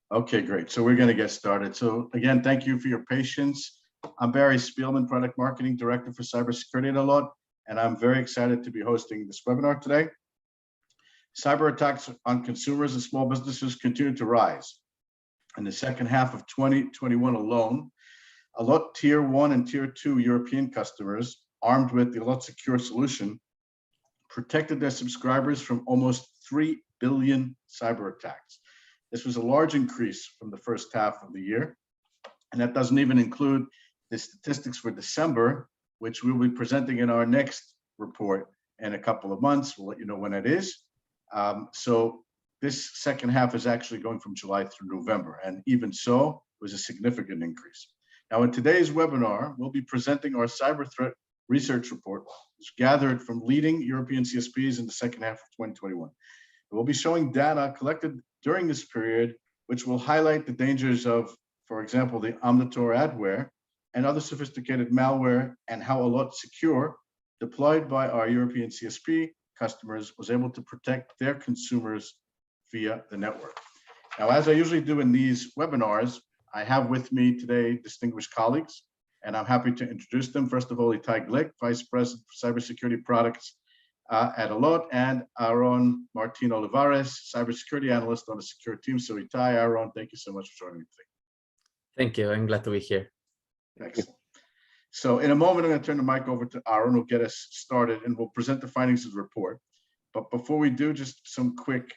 Okay, great. So we're going to get started. So again, thank you for your patience. I'm Barry Spielman, Product Marketing Director for Cybersecurity at Allot, and I'm very excited to be hosting this webinar today. Cyber attacks on consumers and small businesses continue to rise. In the second half of 2021 alone, Allot Tier 1 and Tier 2 European customers, armed with the Allot Secure solution, protected their subscribers from almost 3 billion cyber attacks. This was a large increase from the first half of the year, and that doesn't even include the statistics for December, which we'll be presenting in our next report in a couple of months. We'll let you know when it is. So this second half is actually going from July through November, and even so, it was a significant increase. Now, in today's webinar, we'll be presenting our cyber threat research report, which gathered from leading European CSPs in the second half of 2021. We'll be showing data collected during this period, which will highlight the dangers of, for example, the Omnitor adware and other sophisticated malware, and how Allot Secure, deployed by our European CSP customers, was able to protect their consumers via the network. Now, as I usually do in these webinars, I have with me today distinguished colleagues, and I'm happy to introduce them. First of all, Itai Glick, Vice President for Cybersecurity Products at Allot, and Aaron Martin Olivares, Cybersecurity Analyst on the Secure team. So Itai, Aaron, thank you so much for joining me today. Thank you. I'm glad to be here. Excellent. So in a moment, I'm going to turn the mic over to Aaron, who'll get us started, and we'll present the findings of the report. But before we do, just some quick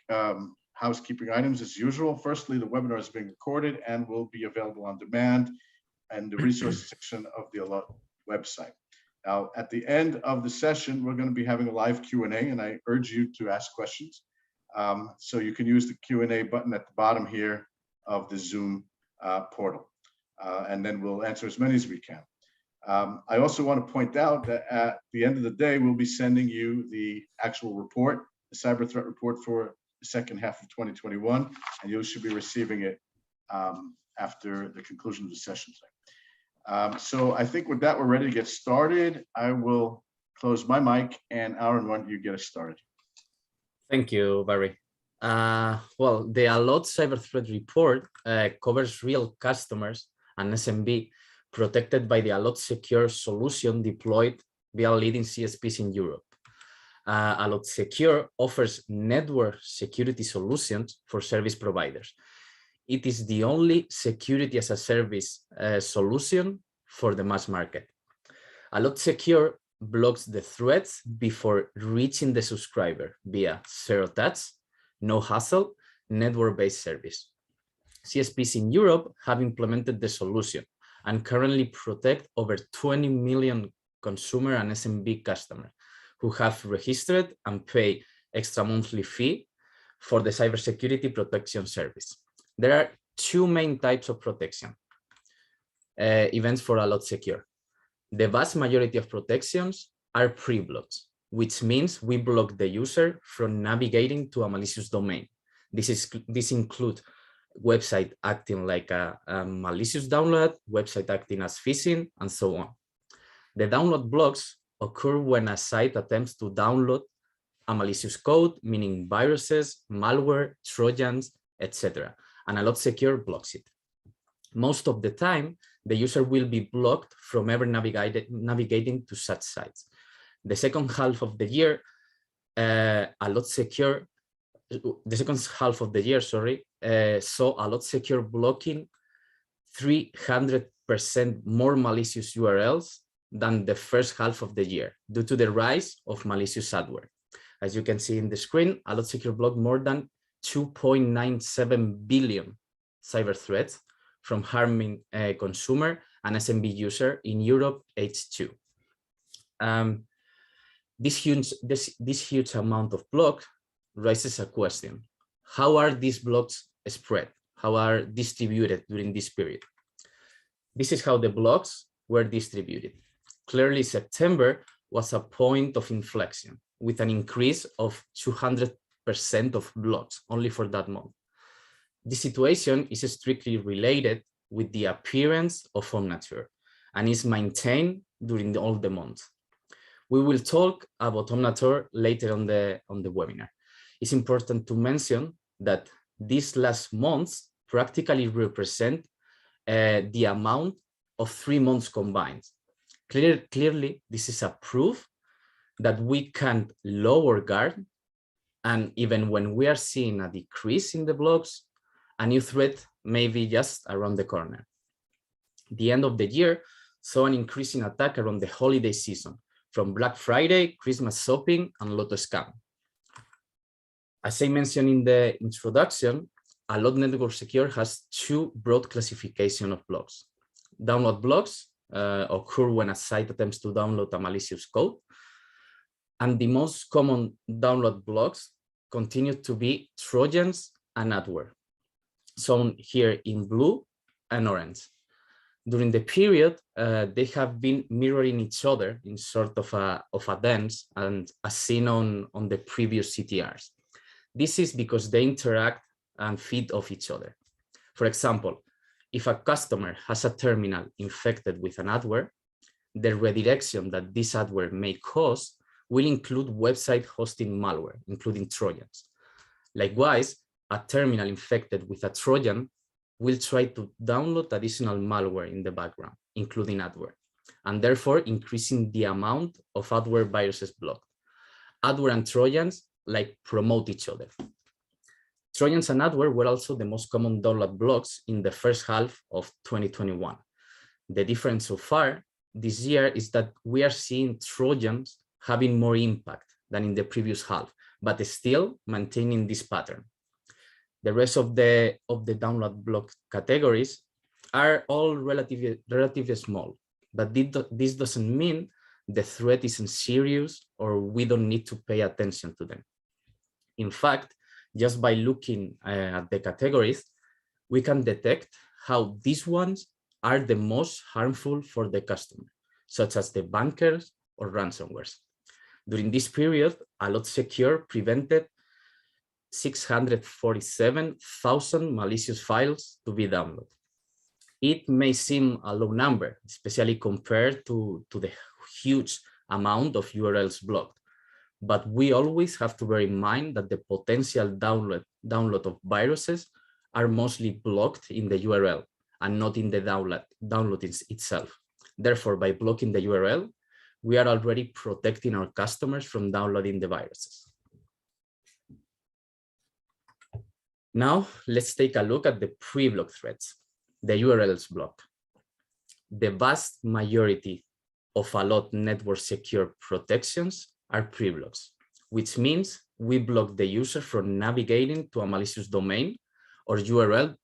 housekeeping items as usual. Firstly, the webinar is being recorded and will be available on demand in the resource section of the Allot website. Now, at the end of the session, we're going to be having a live Q&A, and I urge you to ask questions. So you can use the Q&A button at the bottom here of the Zoom portal, and then we'll answer as many as we can. I also want to point out that at the end of the day, we'll be sending you the actual report, the cyber threat report for the second half of 2021, and you should be receiving it after the conclusion of the session today. So I think with that, we're ready to get started. I will close my mic, and Aaron, why don't you get us started? Thank you, Barry. Well, the Allot cyber threat report covers real customers and SMB protected by the Allot Secure solution deployed via leading CSPs in Europe. Allot Secure offers network security solutions for service providers. It is the only security as a service solution for the mass market. Allot Secure blocks the threats before reaching the subscriber via zero touch, no hassle, network-based service. CSPs in Europe have implemented the solution and currently protect over 20 million consumer and SMB customers who have registered and pay extra monthly fee for the cybersecurity protection service. There are two main types of protection events for Allot Secure. The vast majority of protections are pre-blocks, which means we block the user from navigating to a malicious domain. This includes website acting like a malicious download, website acting as phishing, and so on. The download blocks occur when a site attempts to download a malicious code, meaning viruses, malware, trojans, etc. And Allot Secure blocks it. Most of the time, the user will be blocked from ever navigating to such sites. The second half of the year, Allot Secure, saw Allot Secure blocking 300% more malicious URLs than the first half of the year due to the rise of malicious adware. As you can see in the screen, Allot Secure blocked more than 2.97 billion cyber threats from harming consumer and SMB user in Europe H2. This huge amount of blocks raises a question. How are these blocks spread? How are distributed during this period? This is how the blocks were distributed. Clearly, September was a point of inflection with an increase of 200% of blocks only for that month. This situation is strictly related with the appearance of Omnitor and is maintained during all the months. We will talk about Omnitor later on the webinar. It's important to mention that these last months practically represent the amount of 3 months combined. Clearly, this is a proof that we can lower guard, and even when we are seeing a decrease in the blocks, a new threat may be just around the corner. The end of the year saw an increase in attack around the holiday season, from Black Friday, Christmas shopping, and Lotto scam. As I mentioned in the introduction, Allot Network Secure has 2 broad classifications of blocks. Download blocks occur when a site attempts to download a malicious code, and the most common download blocks continue to be Trojans and Adword, shown here in blue and orange. During the period, they have been mirroring each other in sort of a dance, and as seen on the previous CTRs. This is because they interact and feed off each other. For example, if a customer has a terminal infected with an adword, the redirection that this adword may cause will include website hosting malware, including Trojans. Likewise, a terminal infected with a Trojan will try to download additional malware in the background, including Adword, and therefore increasing the amount of Adword viruses blocked. Adword and Trojans promote each other. Trojans and Adword were also the most common download blocks in the first half of 2021. The difference so far this year is that we are seeing Trojans having more impact than in the previous half, but still maintaining this pattern. The rest of the download block categories are all relatively small, but this doesn't mean the threat isn't serious or we don't need to pay attention to them. In fact, just by looking at the categories, we can detect how these ones are the most harmful for the customer, such as the bankers or ransomwares. During this period, Allot Secure prevented 647,000 malicious files to be downloaded. It may seem a low number, especially compared to the huge amount of URLs blocked, but we always have to bear in mind that the potential download of viruses are mostly blocked in the URL and not in the download itself. Therefore, by blocking the URL, we are already protecting our customers from downloading the viruses. Now, let's take a look at the pre-block threats, the URLs block. The vast majority of Allot Network Secure protections are pre-blocks, which means we block the user from navigating to a malicious domain or URL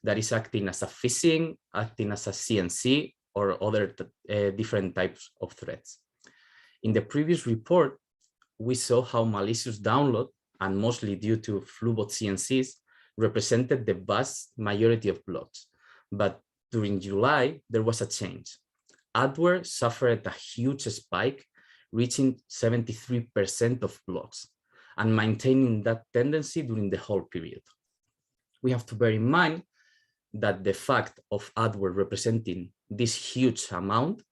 that is acting as a phishing, acting as a CNC, or other different types of threats. In the previous report, we saw how malicious download, and mostly due to Flubot CNCs, represented the vast majority of blocks. But during July, there was a change. Adword suffered a huge spike, reaching 73% of blocks and maintaining that tendency during the whole period. We have to bear in mind that the fact of Adword representing this huge amount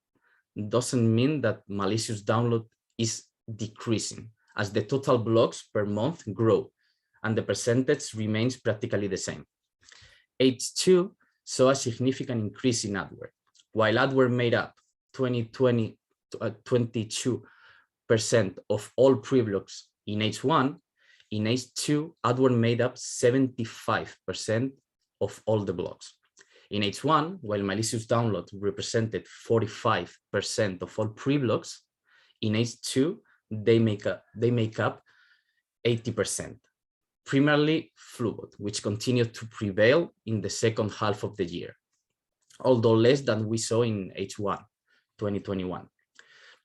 doesn't mean that malicious download is decreasing, as the total blocks per month grow and the percentage remains practically the same. H2 saw a significant increase in Adword. While Adword made up 22% of all pre-blocks in H1, in H2, Adword made up 75% of all the blocks. In H1, while malicious download represented 45% of all pre-blocks, in H2, they make up 80%, primarily Flubot, which continued to prevail in the second half of the year, although less than we saw in H1 2021.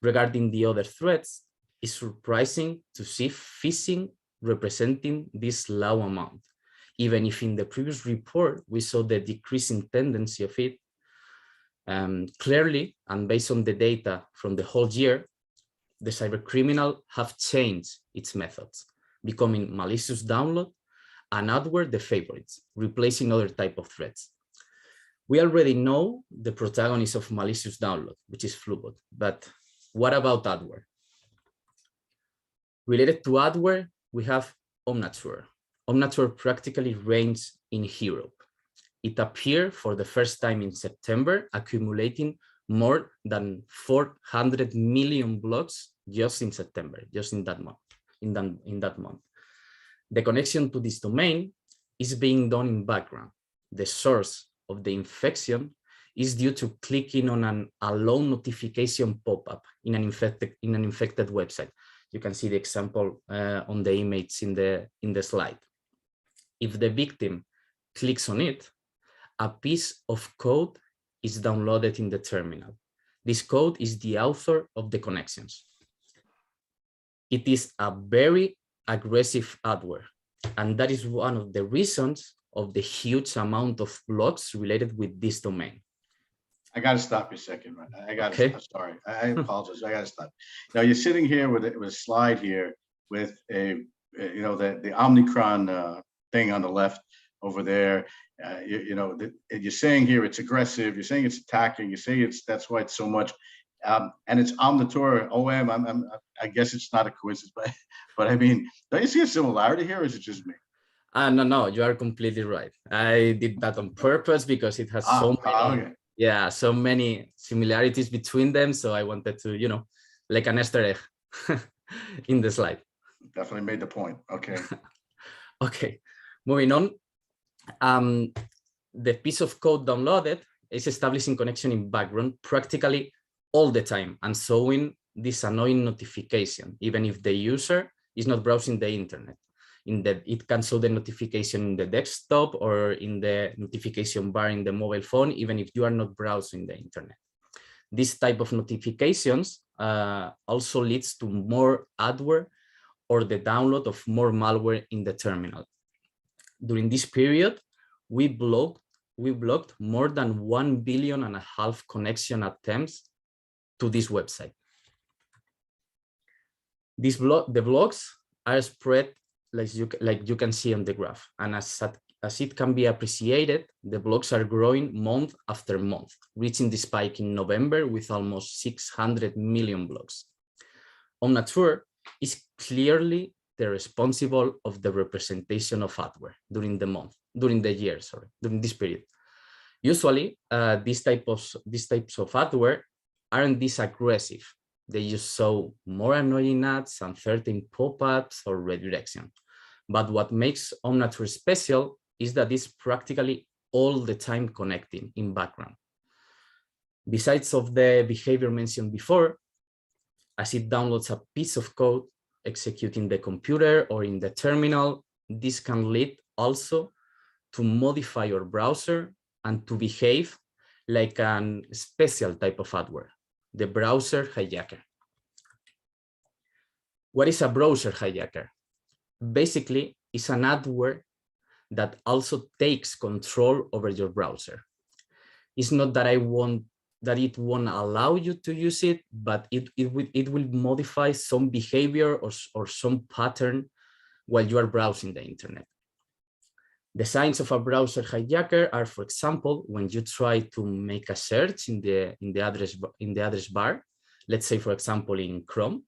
Regarding the other threats, it's surprising to see phishing representing this low amount, even if in the previous report we saw the decreasing tendency of it. Clearly, and based on the data from the whole year, the cybercriminal have changed its methods, becoming malicious download and Adword the favorites, replacing other type of threats. We already know the protagonist of malicious download, which is Flubot, but what about Adword? Related to Adword, we have Omnature. Omnature practically reigns in Europe. it appeared for the first time in September, accumulating more than 400 million blocks just in September, just in that month. In that month, the connection to this domain is being done in background. The source of the infection is due to clicking on an Allot notification pop-up in an infected website. You can see the example on the image in the slide. If the victim clicks on it, a piece of code is downloaded in the terminal. This code is the author of the connections. It is a very aggressive adword, and that is one of the reasons of the huge amount of blocks related with this domain. I got to stop you a second, man. I got to. Okay. Sorry, I apologize. I got to stop. Now you're sitting here with a slide here with the Omicron thing on the left over there. You're saying here it's aggressive. You're saying it's attacking. You say that's why it's so much. And it's Omnitor OM. I guess it's not a coincidence, but I mean, don't you see a similarity here, or is it just me? No, you are completely right. I did that on purpose because it has so many similarities between them. So I wanted to, like an Easter egg in the slide. Definitely made the point. Okay. Okay, moving on. The piece of code downloaded is establishing connection in background practically all the time and showing this annoying notification, even if the user is not browsing the internet. It can show the notification in the desktop or in the notification bar in the mobile phone, even if you are not browsing the internet. This type of notifications also leads to more adword or the download of more malware in the terminal. During this period, we blocked more than 1.5 billion connection attempts to this website. The blocks are spread like you can see on the graph, and as it can be appreciated, the blocks are growing month after month, reaching the spike in November with almost 600 million blocks. Omnitor is clearly the responsible of the representation of adword during this period. Usually, these types of adword aren't this aggressive. They just show more annoying ads, uncertain pop-ups, or redirection. But what makes Omnitor special is that it's practically all the time connecting in background. Besides of the behavior mentioned before, as it downloads a piece of code executing the computer or in the terminal, this can lead also to modify your browser and to behave like a special type of adword, the browser hijacker. What is a browser hijacker? Basically, it's an adword that also takes control over your browser. It's not that it won't allow you to use it, but it will modify some behavior or some pattern while you are browsing the internet. The signs of a browser hijacker are, for example, when you try to make a search in the address bar, let's say, for example, in Chrome,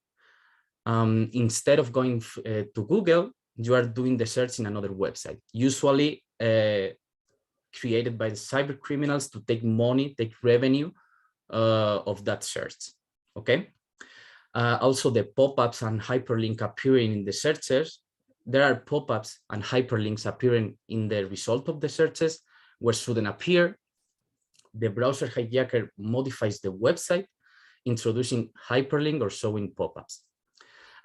instead of going to Google, you are doing the search in another website, usually created by the cyber criminals to take money, take revenue of that search. Okay. Also, the pop-ups and hyperlink appearing in the searches. There are pop-ups and hyperlinks appearing in the result of the searches where shouldn't appear. The browser hijacker modifies the website, introducing hyperlink or showing pop-ups.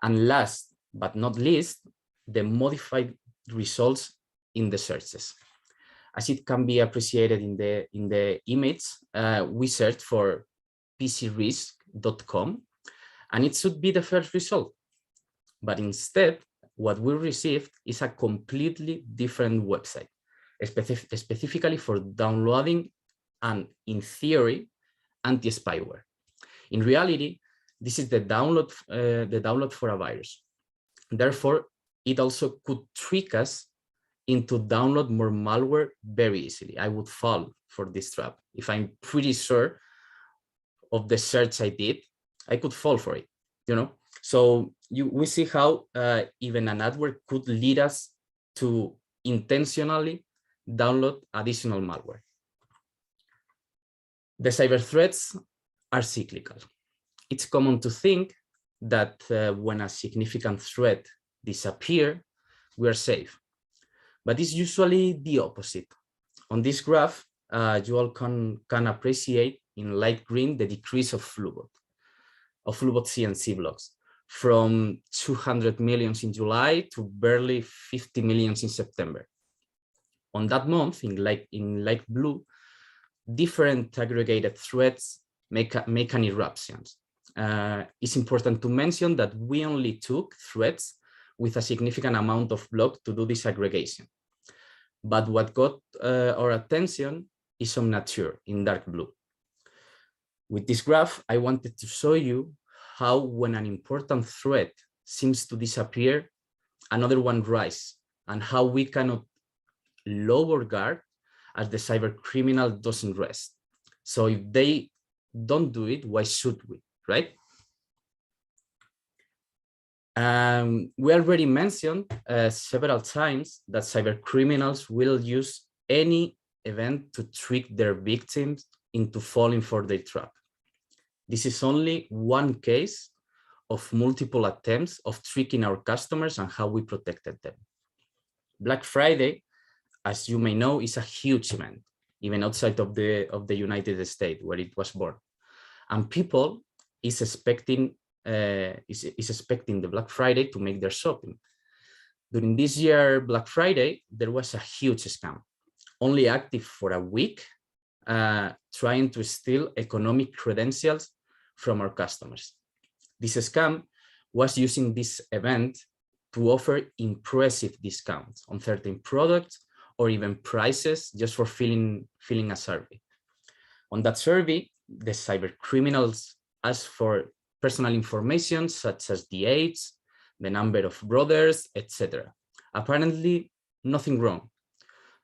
And last but not least, the modified results in the searches. As it can be appreciated in the image, we searched for pcrisk.com, and it should be the first result. But instead, what we received is a completely different website, specifically for downloading and, in theory, anti-spyware. In reality, this is the download for a virus. Therefore, it also could trick us into download more malware very easily. I would fall for this trap. If I'm pretty sure of the search I did, I could fall for it, So we see how even an adword could lead us to intentionally download additional malware. The cyber threats are cyclical. It's common to think that when a significant threat disappears, we are safe. But it's usually the opposite. On this graph, you all can appreciate in light green the decrease of Flubot CNC blocks from 200 million in July to barely 50 million in September. On that month, in light blue, different aggregated threats make an eruption. It's important to mention that we only took threats with a significant amount of block to do this aggregation. But what got our attention is some nature in dark blue. With this graph, I wanted to show you how when an important threat seems to disappear, another one rises, and how we cannot lower guard as the cyber criminal doesn't rest. So if they don't do it, why should we, right? We already mentioned several times that cyber criminals will use any event to trick their victims into falling for their trap. This is only one case of multiple attempts of tricking our customers and how we protected them. Black Friday, as you may know, is a huge event, even outside of the United States where it was born. And people is expecting the Black Friday to make their shopping. During this year Black Friday, there was a huge scam, only active for a week, trying to steal economic credentials from our customers. This scam was using this event to offer impressive discounts on certain products or even prices just for filling a survey. On that survey, the cyber criminals asked for personal information such as the age, the number of brothers, etc. Apparently, nothing wrong.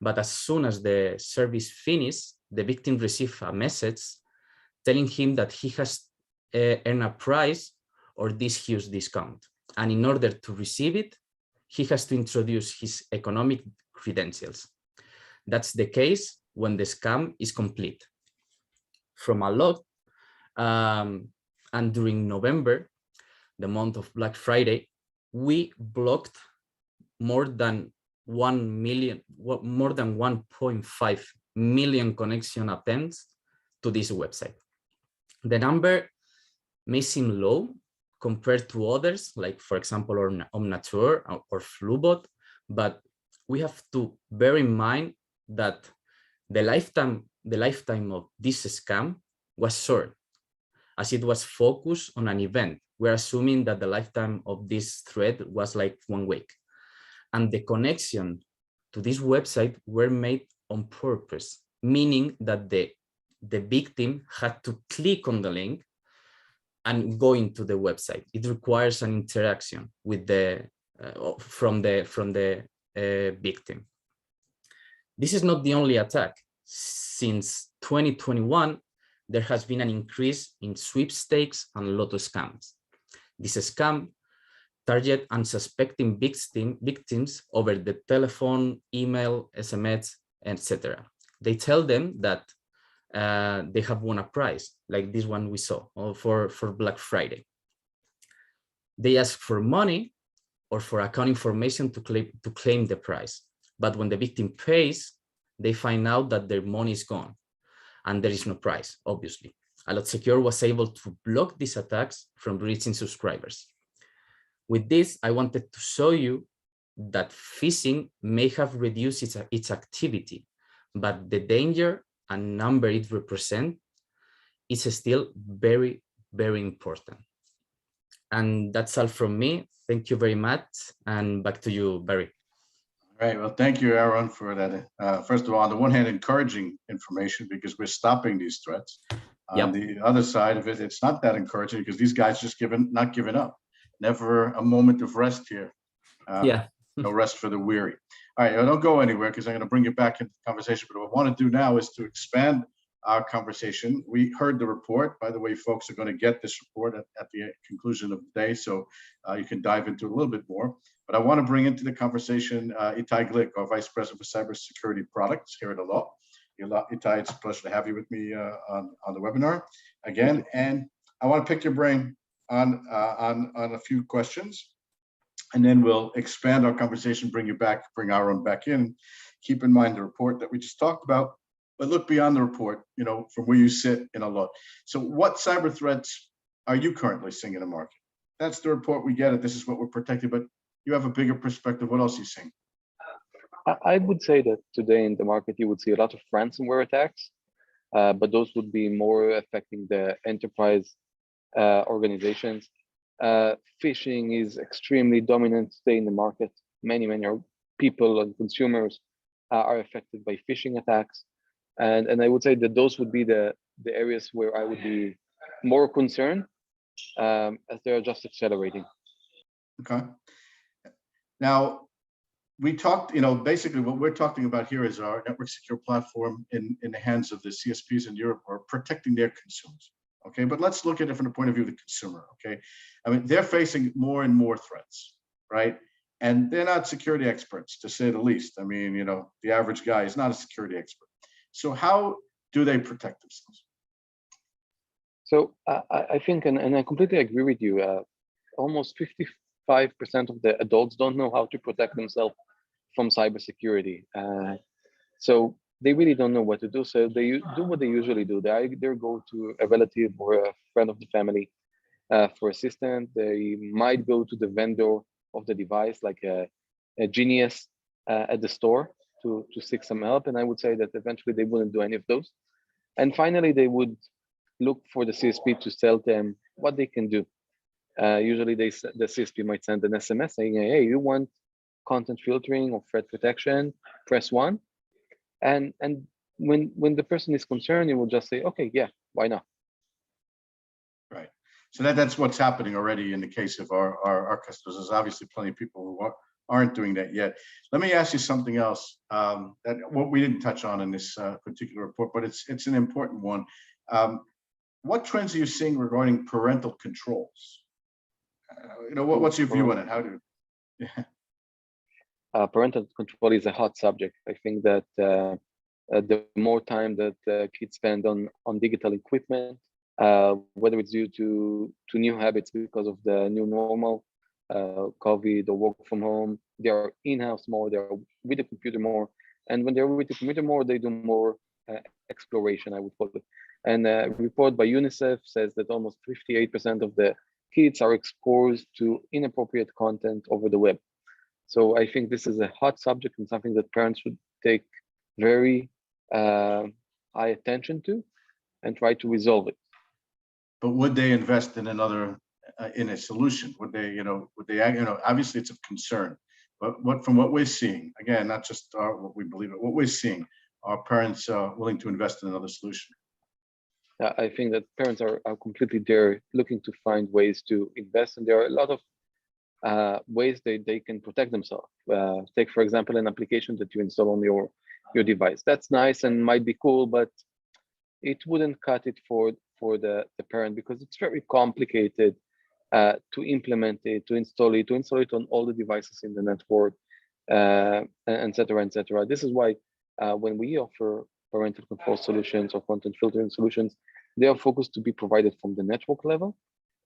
But as soon as the service finished, the victim received a message telling him that he has earned a prize or this huge discount. And in order to receive it, he has to introduce his economic credentials. That's the case when the scam is complete. From Allot, and during November, the month of Black Friday, we blocked more than 1.5 million connection attempts to this website. The number may seem low compared to others, like for example, Omnature or Flubot, but we have to bear in mind that the lifetime of this scam was short, as it was focused on an event. We're assuming that the lifetime of this thread was like 1 week. And the connection to this website were made on purpose, meaning that the victim had to click on the link and go into the website. It requires an interaction with from the victim. This is not the only attack. Since 2021, there has been an increase in sweepstakes and lotto scams. This scam target unsuspecting victims over the telephone, email, SMS, etc. They tell them that they have won a prize, like this one we saw for Black Friday. They ask for money or for account information to claim the prize. But when the victim pays, they find out that their money is gone and there is no prize, obviously. Allot Secure was able to block these attacks from reaching subscribers. With this, I wanted to show you that phishing may have reduced its activity, but the danger and number it represents is still very, very important. And that's all from me. Thank you very much. And back to you, Barry. All right. Well, thank you, Aaron, for that. First of all, on the one hand, encouraging information because we're stopping these threats. Yep. On the other side of it, it's not that encouraging because these guys just not giving up. Never a moment of rest here. Yeah. No rest for the weary. All right, don't go anywhere because I'm going to bring you back into the conversation. But what I want to do now is to expand our conversation. We heard the report. By the way, folks are going to get this report at the conclusion of the day, so you can dive into it a little bit more. But But I want to bring into the conversation Itai Glick, our Vice President for Cybersecurity Products here at Allot. Itai, it's a pleasure to have you with me on the webinar again. And I want to pick your brain on a few questions, and then we'll expand our conversation, bring our own back in. Keep in mind the report that we just talked about, but look beyond the report, from where you sit in Allot. So what cyber threats are you currently seeing in the market? That's the report, we get it, this is what we're protecting, but you have a bigger perspective. What else are you seeing? I would say that today in the market, you would see a lot of ransomware attacks, but those would be more affecting the enterprise organizations. Phishing is extremely dominant today in the market. Many people and consumers are affected by phishing attacks. And I would say that those would be the areas where I would be more concerned, as they're just accelerating. Okay. Now, we talked, basically what we're talking about here is our network secure platform in the hands of the CSPs in Europe are protecting their consumers. Okay, but let's look at it from the point of view of the consumer. Okay, I mean, they're facing more and more threats, right? And they're not security experts, to say the least. I mean, the average guy is not a security expert. So how do they protect themselves? So I think, and I completely agree with you, almost 55% of the adults don't know how to protect themselves from cybersecurity. So they really don't know what to do. So they do what they usually do. They either go to a relative or a friend of the family for assistance. They might go to the vendor of the device, like a genius at the store to seek some help. And I would say that eventually they wouldn't do any of those. And finally, they would look for the CSP to tell them what they can do. Usually the CSP might send an SMS saying, hey, you want content filtering or threat protection, press 1. And when the person is concerned, you will just say, okay, yeah, why not? Right. So that's what's happening already in the case of our customers. There's obviously plenty of people who aren't doing that yet. Let me ask you something else that what we didn't touch on in this particular report, but it's an important one. What trends are you seeing regarding parental controls? What's your view on it? How do? Parental control is a hot subject. I think that the more time that kids spend on digital equipment, whether it's due to new habits because of the new normal, COVID or work from home, they are in-house more, they are with the computer more. And when they're with the computer more, they do more exploration, I would call it. And a report by UNICEF says that almost 58% of the kids are exposed to inappropriate content over the web. So I think this is a hot subject and something that parents should take very high attention to and try to resolve it. But would they invest in in a solution? Would they, obviously it's of concern, but from what we're seeing, again, not just what we believe, but what we're seeing, are parents willing to invest in another solution? I think that parents are completely there looking to find ways to invest, and there are a lot of ways they can protect themselves. Take, for example, an application that you install on your device. That's nice and might be cool, but it wouldn't cut it for the parent, because it's very complicated to implement it, to install it on all the devices in the network, et cetera, et cetera. This is why when we offer parental control solutions or content filtering solutions, they are focused to be provided from the network level.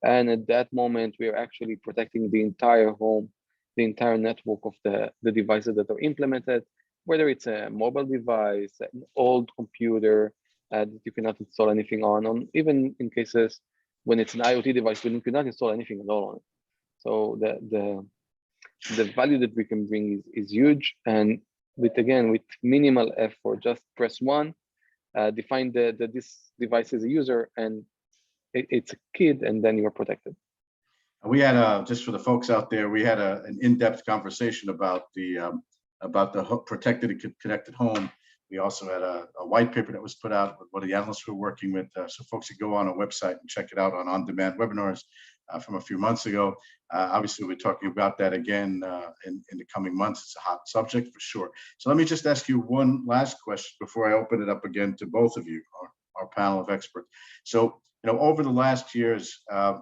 And at that moment, we are actually protecting the entire home, the entire network of the devices that are implemented, whether it's a mobile device, an old computer that you cannot install anything on, even in cases when it's an IoT device, you cannot install anything at all on it. So the value that we can bring is huge. And with minimal effort, just press 1, define that this device is a user and it's a kid, and then you're protected. We had just for the folks out there, we had an in-depth conversation about the protected and connected home. We also had a white paper that was put out with one of the analysts we're working with. So folks can go on our website and check it out on-demand webinars from a few months ago. Obviously, we're talking about that again in the coming months. It's a hot subject for sure. So let me just ask you one last question before I open it up again to both of you, our panel of experts. So, over the last year, a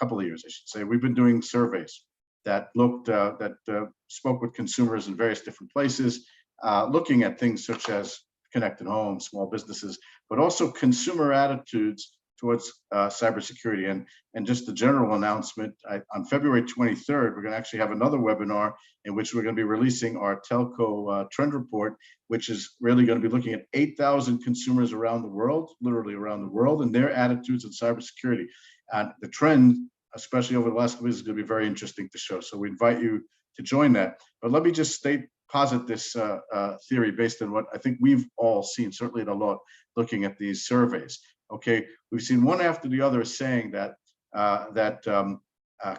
couple of years, I should say, we've been doing surveys that looked that spoke with consumers in various different places, looking at things such as connected homes, small businesses, but also consumer attitudes towards cybersecurity. And just a general announcement, on February 23rd, we're going to actually have another webinar in which we're going to be releasing our Telco trend report, which is really going to be looking at 8,000 consumers around the world, literally around the world, and their attitudes in cybersecurity. And the trend, especially over the last couple of weeks, is going to be very interesting to show. So we invite you to join that. But let me just posit this theory based on what I think we've all seen, certainly at Allot, looking at these surveys. Okay, we've seen one after the other saying that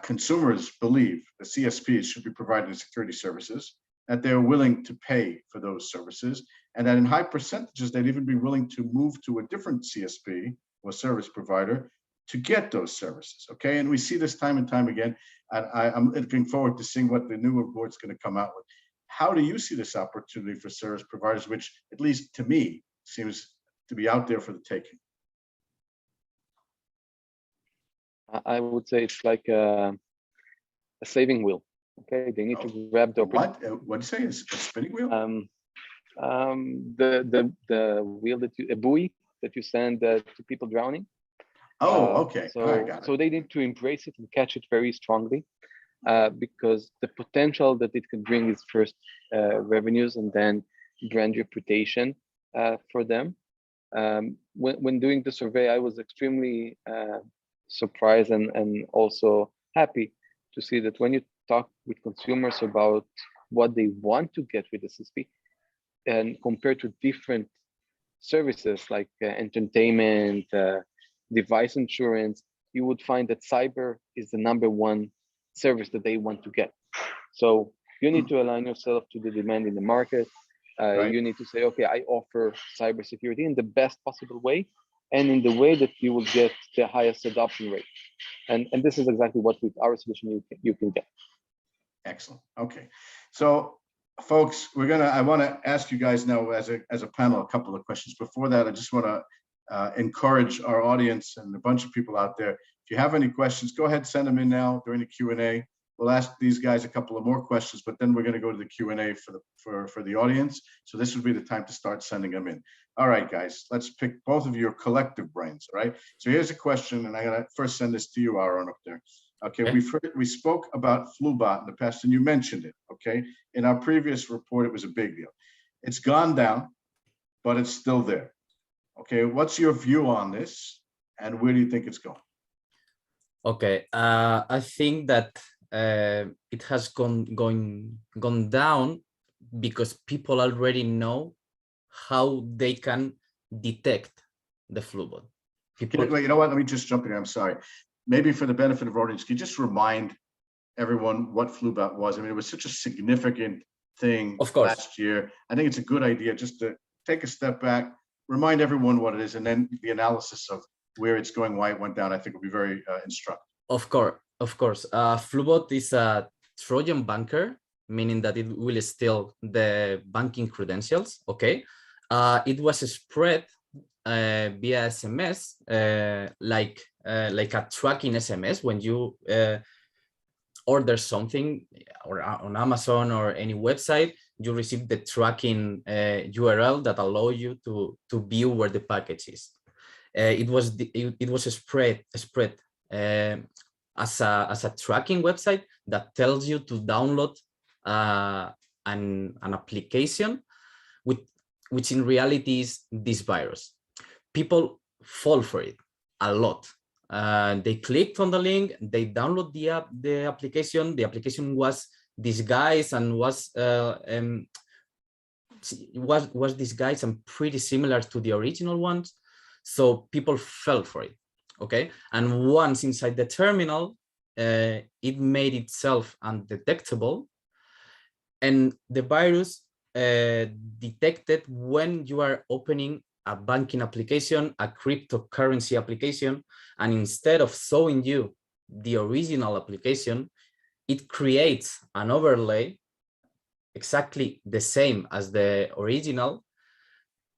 consumers believe the CSPs should be providing security services, that they're willing to pay for those services, and that in high percentages, they'd even be willing to move to a different CSP or service provider to get those services. Okay, and we see this time and time again, and I'm looking forward to seeing what the new report's going to come out with. How do you see this opportunity for service providers, which at least to me seems to be out there for the taking? I would say it's like a saving wheel. Okay, they need to grab the what do you say? Is a spinning wheel? The wheel a buoy that you send to people drowning. Oh, okay. So they need to embrace it and catch it very strongly, because the potential that it can bring is first revenues and then brand reputation for them. When doing the survey, I was extremely surprised and also happy to see that when you talk with consumers about what they want to get with the CSP, and compared to different services like entertainment, device insurance, you would find that cyber is the #1 service that they want to get. So you need to align yourself to the demand in the market. Right. You need to say, okay, I offer cybersecurity in the best possible way, and in the way that you will get the highest adoption rate. And this is exactly what with our solution you can get. Excellent. Okay. So folks, I want to ask you guys now as a panel a couple of questions. Before that, I just want to encourage our audience and a bunch of people out there. If you have any questions, go ahead, send them in now during the Q&A. We'll ask these guys a couple of more questions, but then we're going to go to the Q&A for the audience. So this would be the time to start sending them in. All right, guys, let's pick both of your collective brains, all right? So here's a question, and I'm going to first send this to you, Aaron, up there. Okay, we spoke about FluBot in the past, and you mentioned it, okay? In our previous report, it was a big deal. It's gone down, but it's still there. Okay, what's your view on this, and where do you think it's going? Okay, I think that it has gone down because people already know how they can detect the FluBot. You know what? Let me just jump in here. I'm sorry. Maybe for the benefit of our audience, can you just remind everyone what FluBot was? I mean, it was such a significant thing last year. I think it's a good idea just to take a step back, remind everyone what it is, and then the analysis of where it's going, why it went down, I think will be very instructive. Of course. FluBot is a Trojan banker, meaning that it will steal the banking credentials. Okay. It was spread via SMS, like a tracking SMS when you order something or on Amazon or any website, you receive the tracking URL that allow you to view where the package is. It was spread as a tracking website that tells you to download an application which in reality is this virus. People fall for it a lot. They clicked on the link, they download the application. The application was disguised and was disguised and pretty similar to the original ones. So people fell for it. Okay, and once inside the terminal, it made itself undetectable, and the virus detected when you are opening a banking application, a cryptocurrency application, and instead of showing you the original application, it creates an overlay exactly the same as the original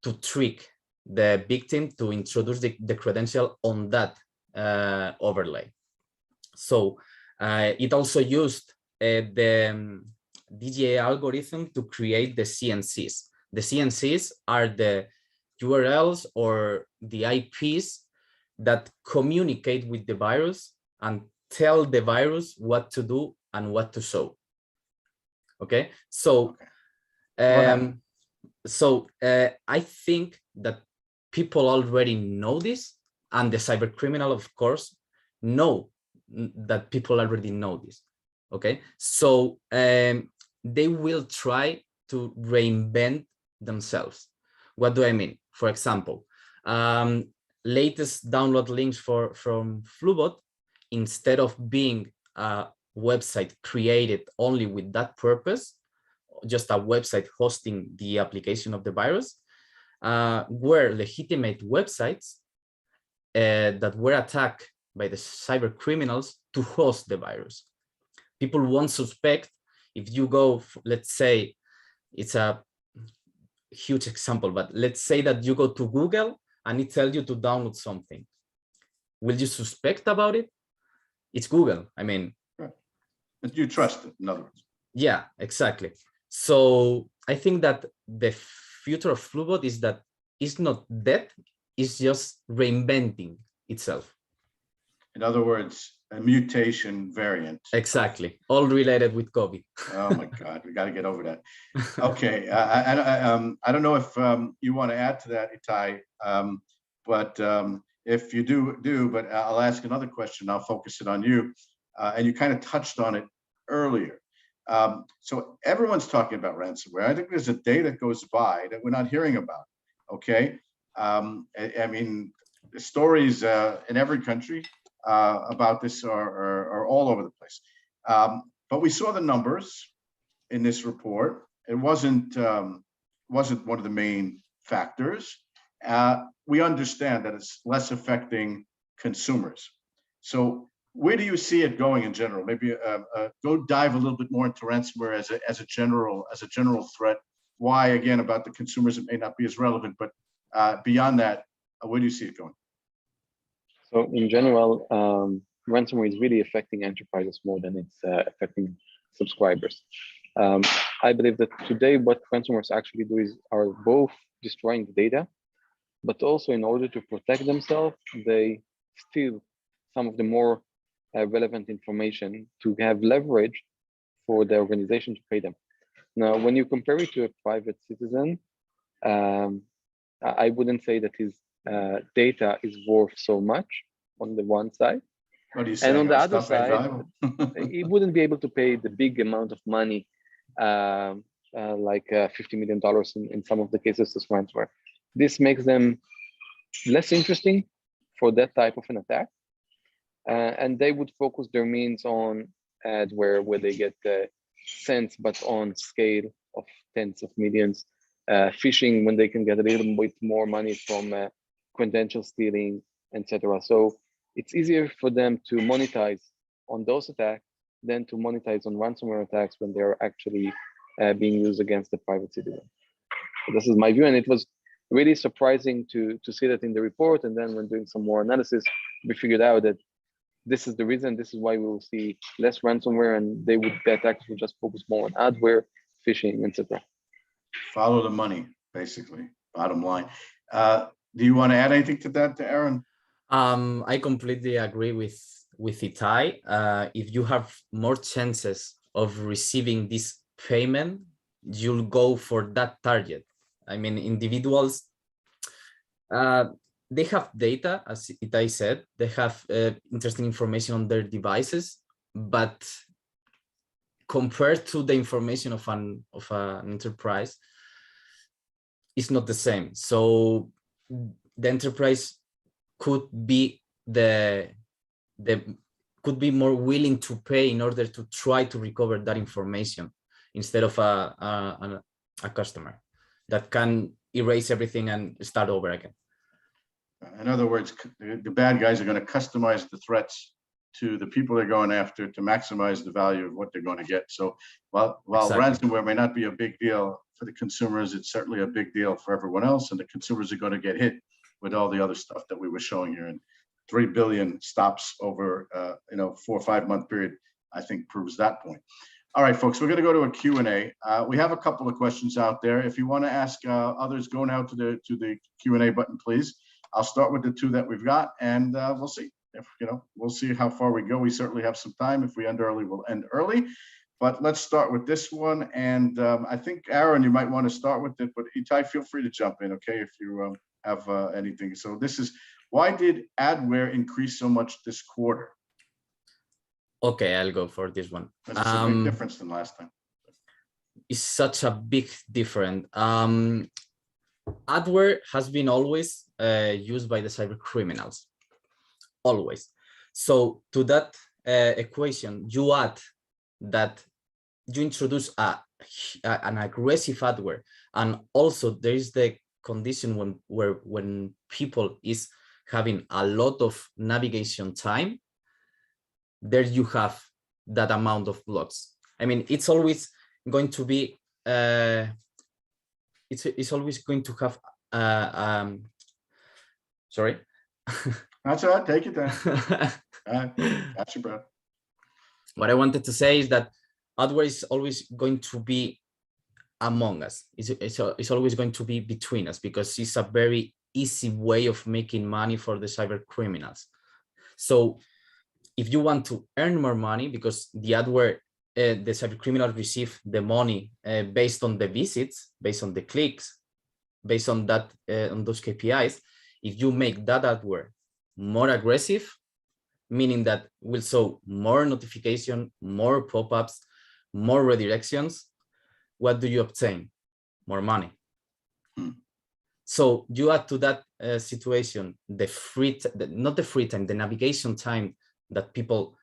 to trick the victim to introduce the credential on that overlay. So it also used the DGA algorithm to create the CNCs. The CNCs are the URLs or the IPs that communicate with the virus and tell the virus what to do and what to show. Okay, so I think that people already know this, and the cyber criminal, of course, know that people already know this. Okay, so they will try to reinvent themselves. What do I mean? For example, latest download links from Flubot, instead of being a website created only with that purpose, just a website hosting the application of the virus, were legitimate websites that were attacked by the cyber criminals to host the virus. People won't suspect if you go, let's say, it's a huge example, but let's say that you go to Google and it tells you to download something. Will you suspect about it? It's Google. I mean, but you trust it, in other words. Yeah, exactly. So I think that the future of Flubot is that it's not dead, it's just reinventing itself. In other words, a mutation variant. Exactly. All related with COVID. Oh my God, we got to get over that. Okay, I don't know if you want to add to that, Itai, but if you do, but I'll ask another question. I'll focus it on you, and you kind of touched on it earlier. So everyone's talking about ransomware. I think there's a day that goes by that we're not hearing about. Okay, I mean, the stories in every country about this are all over the place. But we saw the numbers in this report. It wasn't one of the main factors. We understand that it's less affecting consumers. So where do you see it going in general? Maybe go dive a little bit more into ransomware as a general threat. Why, again, about the consumers, it may not be as relevant, but beyond that, where do you see it going? So in general, ransomware is really affecting enterprises more than it's affecting subscribers. I believe that today what ransomwares actually do are both destroying the data, but also in order to protect themselves, they steal some of the more relevant information to have leverage for the organization to pay them. Now, when you compare it to a private citizen, I wouldn't say that his data is worth so much on the one side. What do you say? And on the other side, he wouldn't be able to pay the big amount of money, like $50 million in some of the cases to ransomware. This makes them less interesting for that type of an attack. And they would focus their means on Adword, where they get cents, but on scale of tens of millions. Phishing, when they can get a little bit more money from credential stealing, etc. So it's easier for them to monetize on those attacks than to monetize on ransomware attacks when they're actually being used against the private citizen. So this is my view, and it was really surprising to see that in the report. And then when doing some more analysis, we figured out that this is the reason. This is why we will see less ransomware, and the attacks will just focus more on adware, phishing, etc. Follow the money, basically. Bottom line. Do you want to add anything to that, Aaron? I completely agree with Itai. If you have more chances of receiving this payment, you'll go for that target. I mean, individuals, they have data, as Itai said, they have interesting information on their devices, but compared to the information of an enterprise, it's not the same. So the enterprise could be could be more willing to pay in order to try to recover that information instead of a customer that can erase everything and start over again. In other words, the bad guys are going to customize the threats to the people they're going after to maximize the value of what they're going to get. So while Exactly. Ransomware may not be a big deal for the consumers, it's certainly a big deal for everyone else, and the consumers are going to get hit with all the other stuff that we were showing here. And 3 billion stops over 4 or 5 month period, I think, proves that point. All right, folks, we're going to go to a Q&A. We have a couple of questions out there. If you want to ask others, go now to the Q&A button, please. I'll start with the two that we've got, and we'll see. If we'll see how far we go. We certainly have some time. If we end early, we'll end early. But let's start with this one. And I think, Aaron, you might want to start with it, but Itai, feel free to jump in, okay, if you have anything. So this is, why did adware increase so much this quarter? Okay, I'll go for this one. It's a big difference than last time. It's such a big difference. Adware has been always used by the cyber criminals, always. So to that equation, you add that you introduce an aggressive adware, and also there is the condition when people is having a lot of navigation time, there you have that amount of blocks. I mean, it's always going to be it's always going to have sorry. That's all right, take it down. Got you, bro. What I wanted to say is that adware is always going to be among us. It's always going to be between us, because it's a very easy way of making money for the cyber criminals. So if you want to earn more money, because the adware, the cyber criminals receive the money based on the visits, based on the clicks, based on that on those KPIs. If you make that adware more aggressive, meaning that will show more notification, more pop-ups, more redirections, what do you obtain? More money. So you add to that situation the the navigation time that people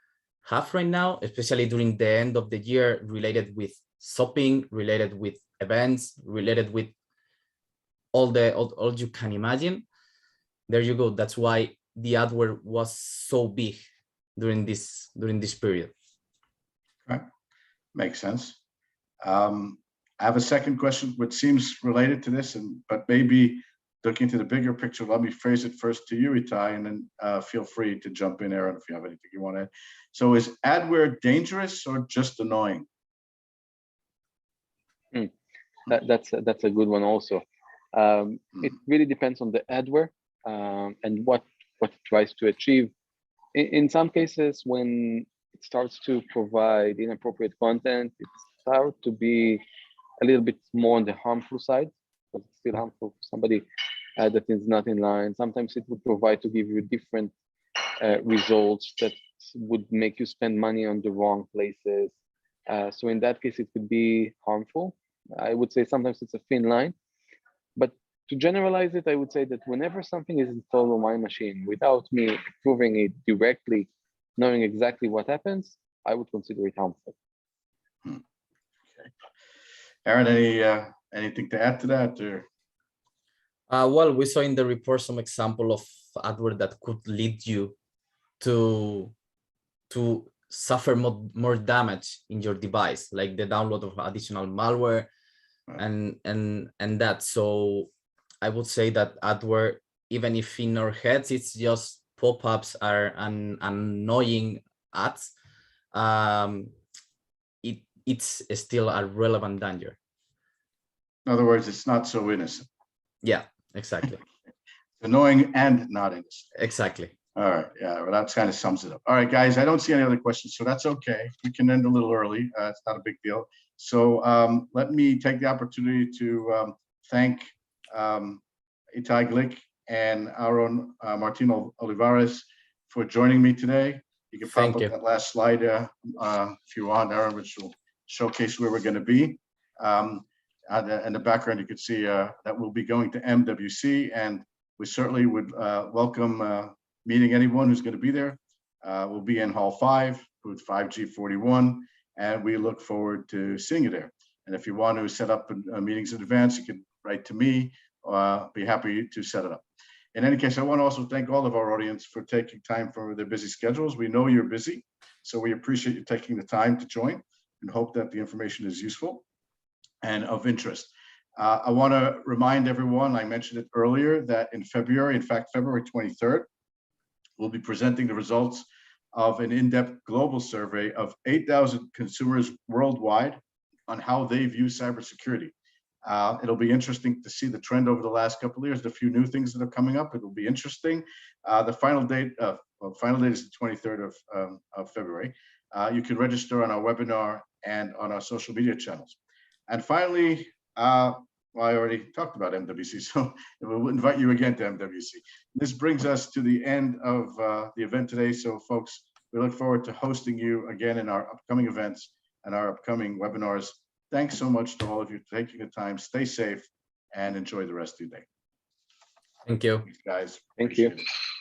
have right now, especially during the end of the year, related with shopping, related with events, related with all you can imagine. There you go. That's why the adware was so big during this period. Right, makes sense. I have a second question, which seems related to this, but maybe looking into the bigger picture. Let me phrase it first to you, Itai, and then feel free to jump in, Aaron, if you have anything you want to add. So, is adware dangerous or just annoying? That's a good one also. It really depends on the adware and what it tries to achieve. In some cases, when it starts to provide inappropriate content, it starts to be a little bit more on the harmful side, but it's still harmful for somebody that is not in line. Sometimes it would provide to give you different results that would make you spend money on the wrong places. So in that case, it could be harmful. I would say sometimes it's a thin line, but to generalize it, I would say that whenever something is installed on my machine without me proving it directly, knowing exactly what happens, I would consider it harmful. Okay. Aaron, anything to add to that? Or? Well, we saw in the report some example of adware that could lead you to suffer more damage in your device, like the download of additional malware, and that. So I would say that adware, even if in our heads it's just pop-ups are annoying ads, it's still a relevant danger. In other words, it's not so innocent. Yeah, exactly. Annoying and not innocent. Exactly. All right. Yeah, well, that kind of sums it up. All right, guys, I don't see any other questions, so that's okay. We can end a little early. It's not a big deal. So let me take the opportunity to thank Itai Glick and Aaron Martino Olivares for joining me today. You can pop up that last slide if you want, Aaron, which will showcase where we're going to be. In the background, you can see that we'll be going to MWC, and we certainly would welcome meeting anyone who's going to be there. We'll be in Hall 5, booth 5G41, and we look forward to seeing you there. And if you want to set up meetings in advance, you can write to me. Be happy to set it up. In any case, I want to also thank all of our audience for taking time from their busy schedules. We know you're busy, so we appreciate you taking the time to join and hope that the information is useful and of interest. I want to remind everyone, I mentioned it earlier, that in February, in fact, February 23rd, we'll be presenting the results of an in-depth global survey of 8,000 consumers worldwide on how they view cybersecurity. It'll be interesting to see the trend over the last couple of years, the few new things that are coming up. It'll be interesting. The final date is the 23rd of February. You can register on our webinar and on our social media channels. And finally, well, I already talked about MWC, so we'll invite you again to MWC. This brings us to the end of the event today. So folks, we look forward to hosting you again in our upcoming events and our upcoming webinars. Thanks so much to all of you for taking the time. Stay safe and enjoy the rest of your day. Thank you. Thanks, guys. Thank you. Appreciate it.